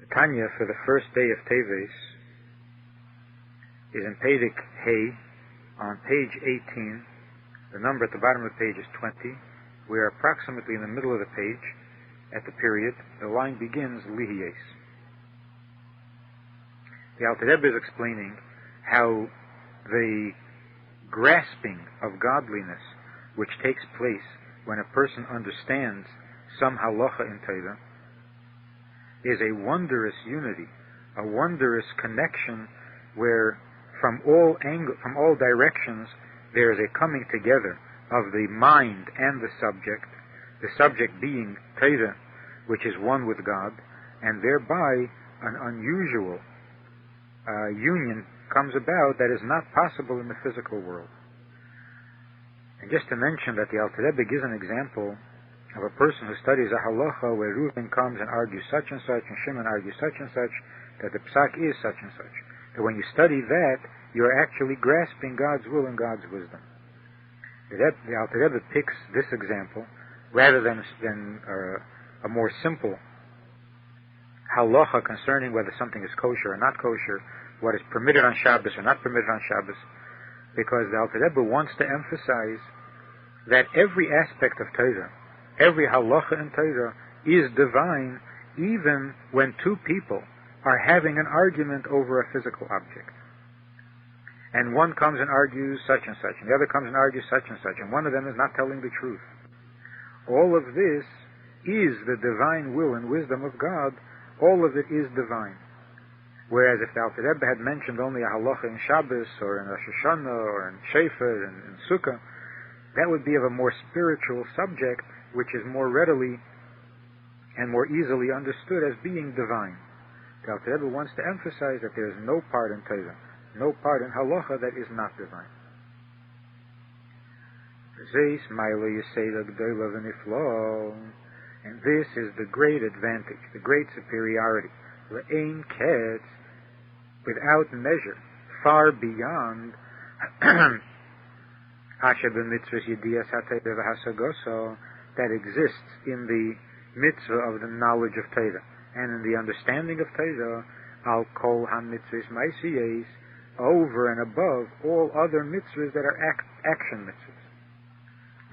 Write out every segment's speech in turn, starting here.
Tanya for the first day of Teves is in Pedic Hay on page 18. The number at the bottom of the page is 20. We are approximately in the middle of the page at the period. The line begins Lihies. The Alter Rebbe is explaining how the grasping of godliness which takes place when a person understands some halacha in Torah is a wondrous unity, a wondrous connection where from all directions there is a coming together of the mind and the subject being Torah, which is one with God, and thereby an unusual union comes about that is not possible in the physical world. And just to mention that the Alter Rebbe gives an example of a person who studies a halacha where Reuven comes and argues such and such, and Shimon argues such and such, that the psak is such and such. That when you study that, you're actually grasping God's will and God's wisdom. The Alter Rebbe picks this example rather than a more simple halacha concerning whether something is kosher or not kosher, what is permitted on Shabbos or not permitted on Shabbos, because the Alter Rebbe wants to emphasize that every aspect of Torah, every halacha in Torah is divine, even when two people are having an argument over a physical object. And one comes and argues such and such, and the other comes and argues such and such, and one of them is not telling the truth. All of this is the divine will and wisdom of God. All of it is divine. Whereas if the Alter Rebbe had mentioned only a halacha in Shabbos, or in Rosh Hashanah, or in Shefer, and in Sukkah, that would be of a more spiritual subject, which is more readily and more easily understood as being divine. The Alter Rebbe wants to emphasize that there is no part in Torah, no part in halacha that is not divine. And this is the great advantage, the great superiority, without measure, far beyond that exists in the mitzvah of the knowledge of Torah and in the understanding of Torah, al kol ha-mitzvahs ma'asiyos, over and above all other mitzvahs that are action mitzvahs.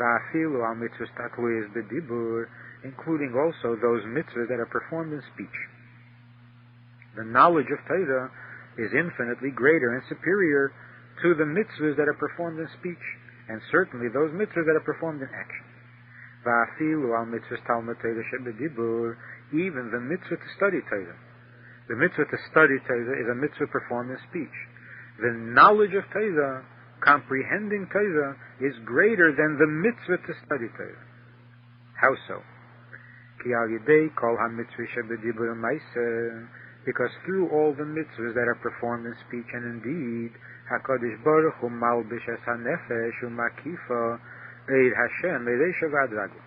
Va'afilu al mitzvahs takluyos b'dibur, including also those mitzvahs that are performed in speech. The knowledge of Torah is infinitely greater and superior to the mitzvahs that are performed in speech, and certainly those mitzvahs that are performed in action. Even the mitzvah to study Torah. The mitzvah to study Torah is a mitzvah performed in speech. The knowledge of Torah, comprehending Torah, is greater than the mitzvah to study Torah. How so? Because through all the mitzvahs that are performed in speech and in deed, HaKadosh Baruch Hu malbish es hanefesh umakifa eid Hashem eidesha v'adragu.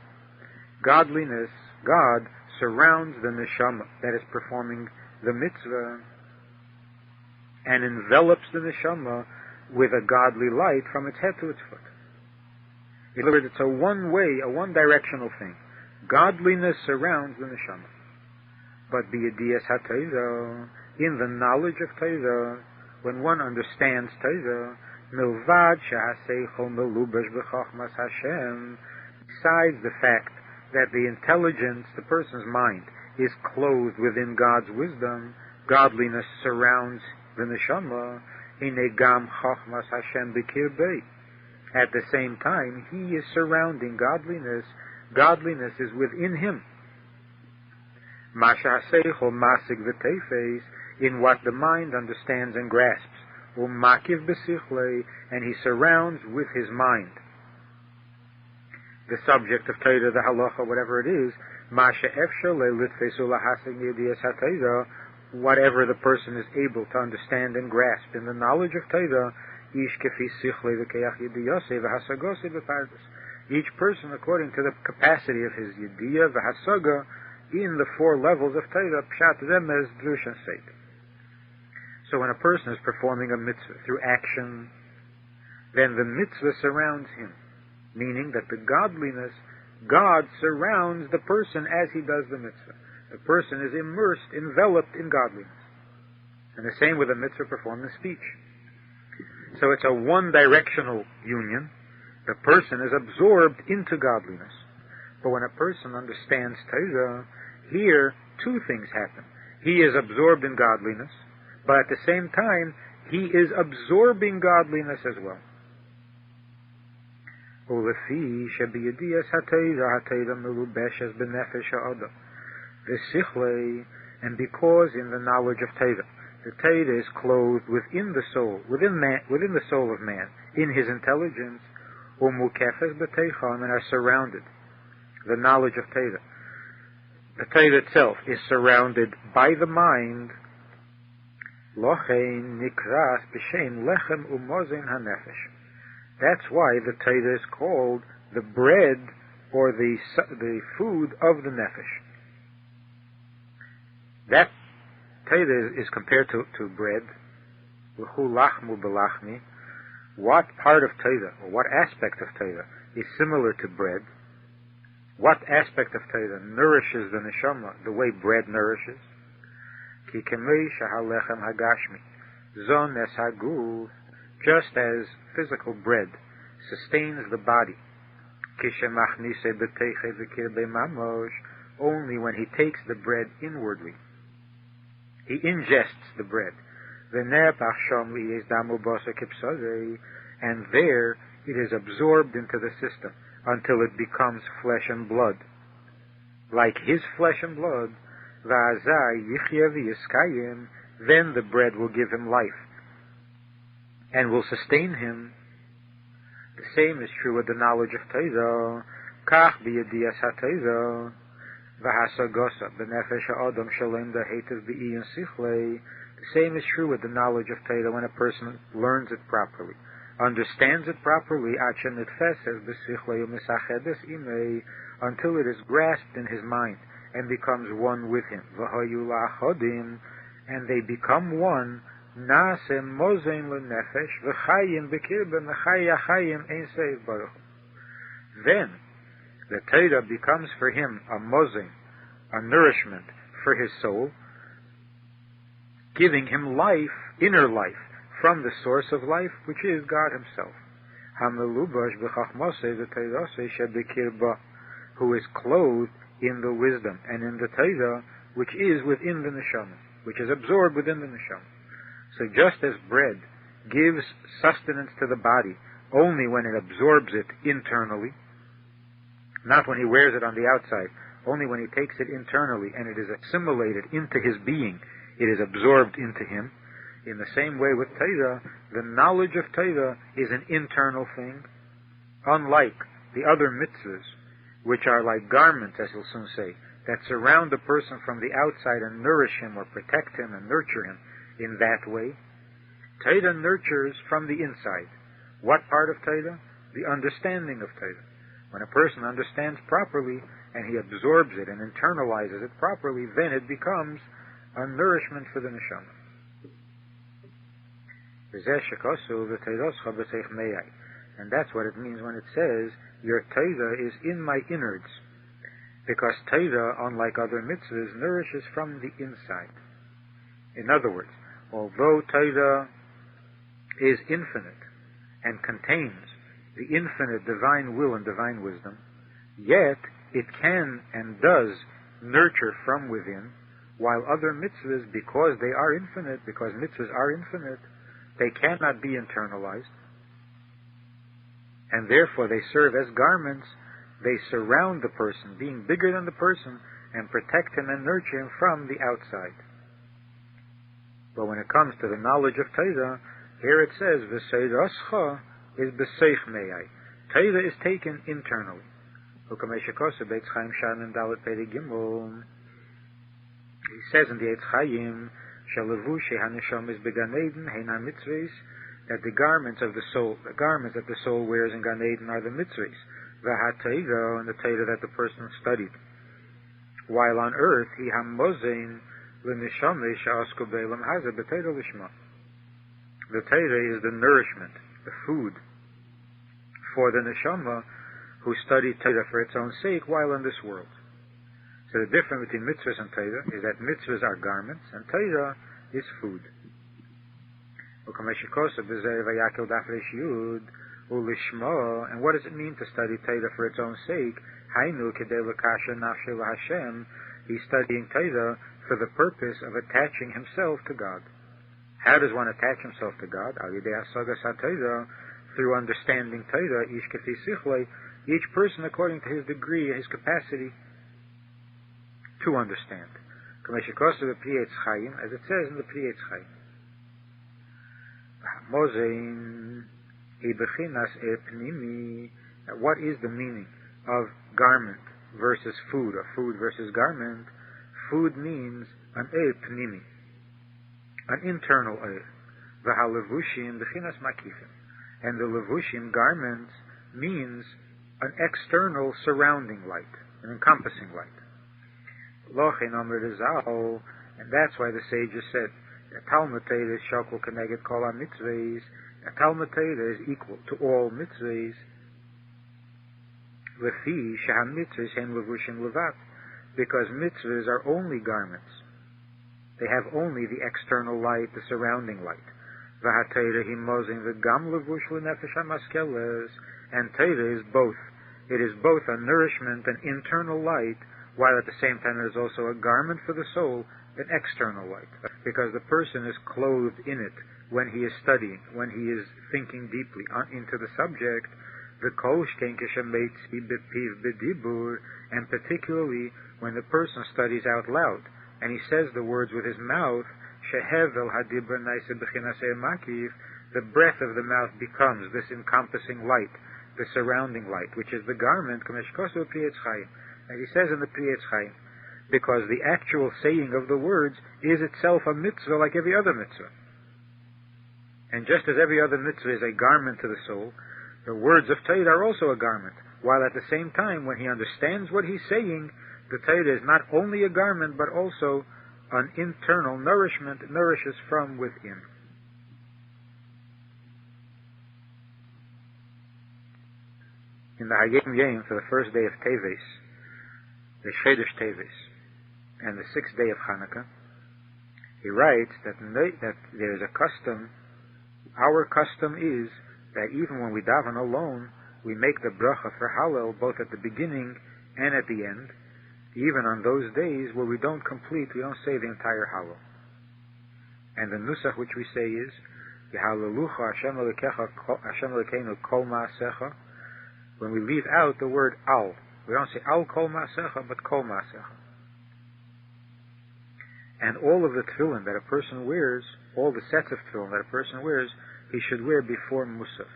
Godliness, God surrounds the neshama that is performing the mitzvah and envelops the neshama with a godly light from its head to its foot. In other words, it's a one-way, a one-directional thing. Godliness surrounds the neshama. But b'yediyas ha-Torah, in the knowledge of Torah, when one understands Torah, milvad shehaseichel melubash b'chachmas Hashem, besides the fact that the intelligence, the person's mind, is clothed within God's wisdom, godliness surrounds the neshama, hine gam chachmas Hashem b'kirbei. At the same time, he is surrounding godliness. Godliness is within him. Mashahaseichel masig v'teifes, in what the mind understands and grasps. Umakiv b'sichlei, and he surrounds with his mind the subject of Torah, the halacha, whatever it is. Whatever the person is able to understand and grasp in the knowledge of Torah, each person according to the capacity of his yediyah v'hasaga in the four levels of Torah, pshat remez drush and seit. So when a person is performing a mitzvah through action, then the mitzvah surrounds him, meaning that the godliness, God surrounds the person as he does the mitzvah. The person is immersed, enveloped in godliness. And the same with a mitzvah performed in speech. So it's a one-directional union. The person is absorbed into godliness. But when a person understands Torah, here two things happen. He is absorbed in godliness, but at the same time, he is absorbing godliness as well. And because in the knowledge of Teves, the Teves is clothed within the soul, within the soul of man, in his intelligence, and are surrounded. The knowledge of Teves, the Teves itself, is surrounded by the mind. That's why the Teves is called the bread or the food of the nefesh. That Teves is compared to bread. What part of Teves, or what aspect of Teves, is similar to bread? What aspect of Teves nourishes the neshama the way bread nourishes? Just as physical bread sustains the body, only when he takes the bread inwardly. He ingests the bread. And there it is absorbed into the system until it becomes flesh and blood. Like his flesh and blood, then the bread will give him life and will sustain him. The same is true with the knowledge of Teves. The same is true with the knowledge of Teves when a person learns it properly, understands it properly, until it is grasped in his mind and becomes one with him. And they become one. Then the Torah becomes for him a mozen, a nourishment for his soul, giving him life, inner life, from the source of life, which is God himself. Who is clothed in the wisdom and in the Torah, which is within the neshama, which is absorbed within the neshama. So just as bread gives sustenance to the body only when it absorbs it internally, not when he wears it on the outside, only when he takes it internally and it is assimilated into his being, it is absorbed into him. In the same way with Torah, the knowledge of Torah is an internal thing, unlike the other mitzvahs, which are like garments, as he'll soon say, that surround a person from the outside and nourish him or protect him and nurture him in that way. Torah nurtures from the inside. What part of Torah? The understanding of Torah. When a person understands properly and he absorbs it and internalizes it properly, then it becomes a nourishment for the neshama. And that's what it means when it says, your Torah is in my innards. Because Torah, unlike other mitzvahs, nourishes from the inside. In other words, although Torah is infinite and contains the infinite divine will and divine wisdom, yet it can and does nurture from within, while other mitzvahs, because they are infinite, because mitzvahs are infinite, they cannot be internalized, and therefore they serve as garments. They surround the person, being bigger than the person, and protect him and nurture him from the outside. But when it comes to the knowledge of Torah, here it says, V'seirascha is b'seich meyai. Torah is taken internally. He says in the Eitz Chaim, that the garments of the soul, the garments that the soul wears in Gan Eden are the mitzvahs, v'ha-Torah, and the Torah that the person studied. While on earth, he hamozein l'neshama she'asku be'elam hazeh b'Torah lishma. The Torah is the nourishment, the food, for the neshama who studied Torah for its own sake while in this world. So the difference between mitzvahs and Torah is that mitzvahs are garments and Torah is food. And what does it mean to study Torah for its own sake? He's studying Torah for the purpose of attaching himself to God. How does one attach himself to God? Through understanding Torah, each person according to his degree, his capacity to understand. As it says in the Pri Etz Chaim. What is the meaning of garment versus food, or food versus garment? Food means an pnimi, an internal and the levushim, garments, means an external surrounding light, an encompassing light. And that's why the sages said that Talmud Torah is shakul keneged kol ha-mitzvahs. That Talmud Torah is equal to all mitzvahs. Lefi sheha-mitzvahs hen levushim levat, because mitzvahs are only garments. They have only the external light, the surrounding light. V'ha-Torah hi mozin v'gam levush l'nefesh ha-maskeles, and Torah is both. It is both a nourishment, an internal light, while at the same time it is also a garment for the soul, an external light, because the person is clothed in it when he is studying, when he is thinking deeply into the subject, and particularly when the person studies out loud, and he says the words with his mouth, the breath of the mouth becomes this encompassing light, the surrounding light, which is the garment, as he says in the Pri Etz Chaim, because the actual saying of the words is itself a mitzvah like every other mitzvah. And just as every other mitzvah is a garment to the soul, the words of Torah are also a garment, while at the same time, when he understands what he's saying, the Torah is not only a garment, but also an internal nourishment. It nourishes from within. In the Hayom Yom, for the first day of Teves, the Chodesh Teves, and the 6th day of Hanukkah, he writes that there is a custom. Our custom is that even when we daven alone, we make the bracha for Hallel both at the beginning and at the end, even on those days where we don't say the entire Hallel. And the nusach which we say is, Yehalelucha Hashem Elokeinu kol ma'asecha. When we leave out the word al, we don't say al kol ma'asecha, but kol ma'asecha. And all of the tefillin that a person wears, all the sets of tefillin that a person wears, he should wear before Musaf.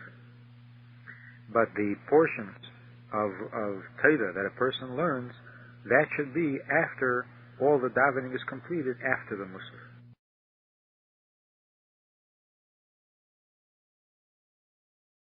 But the portions of Torah that a person learns, that should be after all the davening is completed, after the Musaf.